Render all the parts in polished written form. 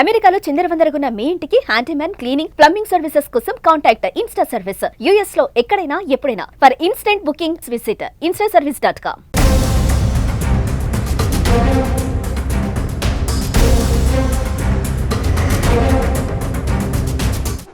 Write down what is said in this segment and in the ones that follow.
అమెరికాలో చిందరవందరగున్న మీ ఇంటికి handyman, cleaning, plumbing services కోసం కాంటాక్ట్ ఇన్స్టా సర్వీస్. యూఎస్ లో ఎక్కడైనా ఎప్పుడైనా. For instant bookings visit instaservice.com.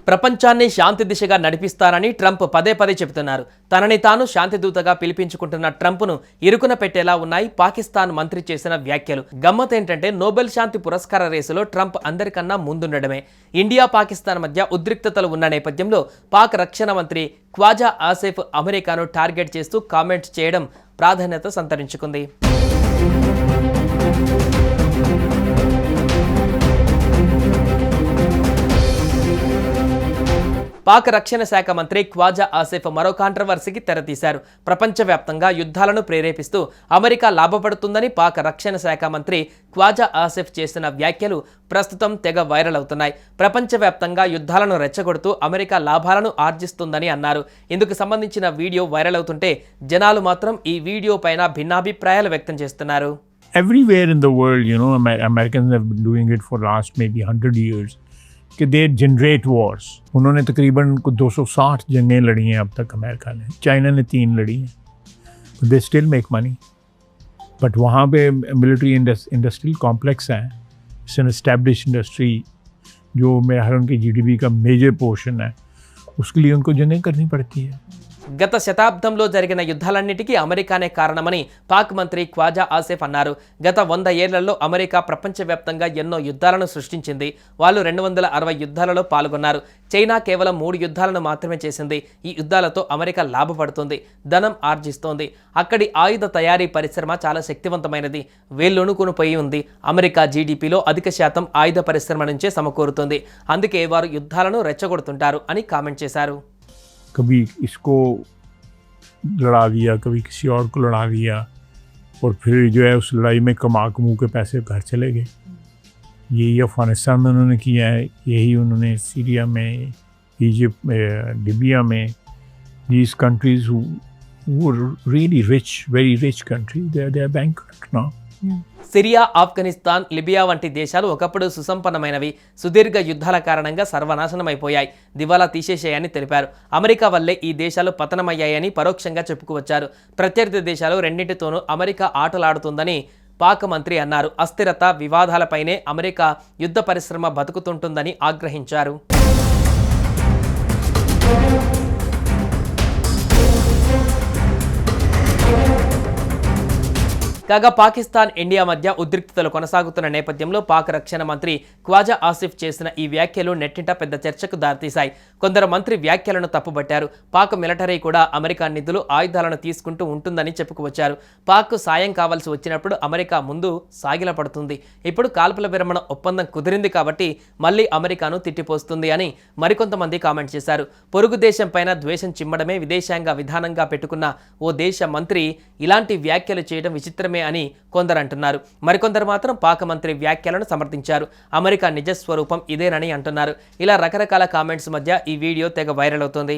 ప్రపంచాన్ని శాంతి దిశగా నడిపిస్తారని ట్రంప్ పదే పదే చెబుతున్నారు. తనని తాను శాంతిదూతగా పిలిపించుకుంటున్న ట్రంప్ను ఇరుకున పెట్టేలా ఉన్నాయి పాకిస్తాన్ మంత్రి చేసిన వ్యాఖ్యలు. గమ్మతేంటంటే నోబెల్ శాంతి పురస్కార రేసులో ట్రంప్ అందరికన్నా ముందుండడమే. ఇండియా పాకిస్తాన్ మధ్య ఉద్రిక్తతలు ఉన్న నేపథ్యంలో పాక్ రక్షణ మంత్రి ఖ్వాజా ఆసిఫ్ అమెరికాను టార్గెట్ చేస్తూ కామెంట్స్ చేయడం ప్రాధాన్యత సంతరించుకుంది. పాక్ రక్షణ శాఖ మంత్రి ఖ్వాజా ఆసిఫ్ మరో కాంట్రవర్సీకి తెరతీశారు. ప్రపంచవ్యాప్తంగా యుద్ధాలను ప్రేరేపిస్తూ అమెరికా లాభపడుతుందని పాక్ రక్షణ శాఖ మంత్రి ఖ్వాజా ఆసిఫ్ చేసిన వ్యాఖ్యలు ప్రస్తుతం తెగ వైరల్ అవుతున్నాయి. ప్రపంచవ్యాప్తంగా యుద్ధాలను రెచ్చగొడుతూ అమెరికా లాభాలను ఆర్జిస్తుందని అన్నారు. ఇందుకు సంబంధించిన వీడియో వైరల్ అవుతుంటే జనాలు మాత్రం ఈ వీడియో పైన భిన్నాభిప్రాయాలు వ్యక్తం చేస్తున్నారు. Everywhere in the world, Americans have been doing it for last maybe 100 years. कि दे जनरेट वॉर्स. उन्होंने तकरीबन 260 जंगें लड़ी हैं अब तक अमेरिका ने. चाइना ने 3 लड़ी हैं. They still make money. But वहाँ पे मिलिट्री इंडस्ट्रियल कॉम्प्लेक्स हैं. इट्स एन एस्टैब्लिश इंडस्ट्री जो मेरे ख्याल उनकी GDP का मेजर पोर्शन है. उसके लिए उनको जंगें करनी पड़ती है. గత శతాబ్దంలో జరిగిన యుద్ధాలన్నిటికీ అమెరికానే కారణమని పాక్ మంత్రి ఖ్వాజా ఆసిఫ్ అన్నారు. గత 100 ఏళ్లలో అమెరికా ప్రపంచవ్యాప్తంగా ఎన్నో యుద్ధాలను సృష్టించింది. వాళ్ళు 260 యుద్ధాలలో పాల్గొన్నారు. చైనా కేవలం 3 యుద్ధాలను మాత్రమే చేసింది. ఈ యుద్ధాలతో అమెరికా లాభపడుతుంది, ధనం ఆర్జిస్తోంది. అక్కడి ఆయుధ తయారీ పరిశ్రమ చాలా శక్తివంతమైనది, వేళ్ళొణుకునిపోయి ఉంది. అమెరికా GDPలో అధిక శాతం ఆయుధ పరిశ్రమ నుంచే సమకూరుతుంది. అందుకే వారు యుద్ధాలను రెచ్చగొడుతుంటారు అని కామెంట్ చేశారు. कभी इसको लड़ा दिया, कभी किसी और को लड़ा दिया, और फिर जो है उस लड़ाई में कमा के पैसे घर चले गए. यही अफ़गानिस्तान में उन्होंने किया है, यही उन्होंने सीरिया में, इजिप्ट में, लीबिया में. These countries who are really rich, very rich countries, they are bankrupt now. Syria, Afghanistan, Libya వంటి దేశాలు ఒకప్పుడు సుసంపన్నమైనవి. సుదీర్ఘ యుద్ధాల కారణంగా సర్వనాశనమైపోయాయి, దివాలా తీసేశాయని తెలిపారు. అమెరికా వల్లే ఈ దేశాలు పతనమయ్యాయని పరోక్షంగా చెప్పుకోవచ్చారు. ప్రత్యర్థి దేశాలు రెండింటితోనూ అమెరికా ఆటలాడుతుందని పాక్ మంత్రి అన్నారు. అస్థిరత, వివాదాలపైనే అమెరికా యుద్ధ పరిశ్రమ బతుకుతుంటుందని ఆగ్రహించారు. కాగా పాకిస్తాన్, ఇండియా మధ్య ఉద్రిక్తతలు కొనసాగుతున్న నేపథ్యంలో పాక్ రక్షణ మంత్రి ఖ్వాజా ఆసిఫ్ చేసిన ఈ వ్యాఖ్యలు నెట్టింట పెద్ద చర్చకు దారితీశాయి. కొందరు మంత్రి వ్యాఖ్యలను తప్పుబట్టారు. పాక్ మిలిటరీ కూడా అమెరికా నిధులు, ఆయుధాలను తీసుకుంటూ ఉంటుందని చెప్పుకువచ్చారు. పాక్ సాయం కావాల్సి వచ్చినప్పుడు అమెరికా ముందు సాగిలపడుతుంది. ఇప్పుడు కాల్పుల విరమణ ఒప్పందం కుదిరింది కాబట్టి మళ్ళీ అమెరికాను తిట్టిపోస్తుంది అని మరికొంతమంది కామెంట్ చేశారు. పొరుగు దేశం పైన ద్వేషం చిమ్మడమే విదేశాంగ విధానంగా పెట్టుకున్న ఓ దేశ మంత్రి ఇలాంటి వ్యాఖ్యలు చేయడం విచిత్రమే అని కొందరు అంటున్నారు. మరికొందరు మాత్రం పాక్ మంత్రి వ్యాఖ్యలను సమర్థించారు. అమెరికా నిజస్వరూపం ఇదేనని అంటున్నారు. ఇలా రకరకాల కామెంట్స్ మధ్య ఈ వీడియో తెగ వైరల్ అవుతోంది.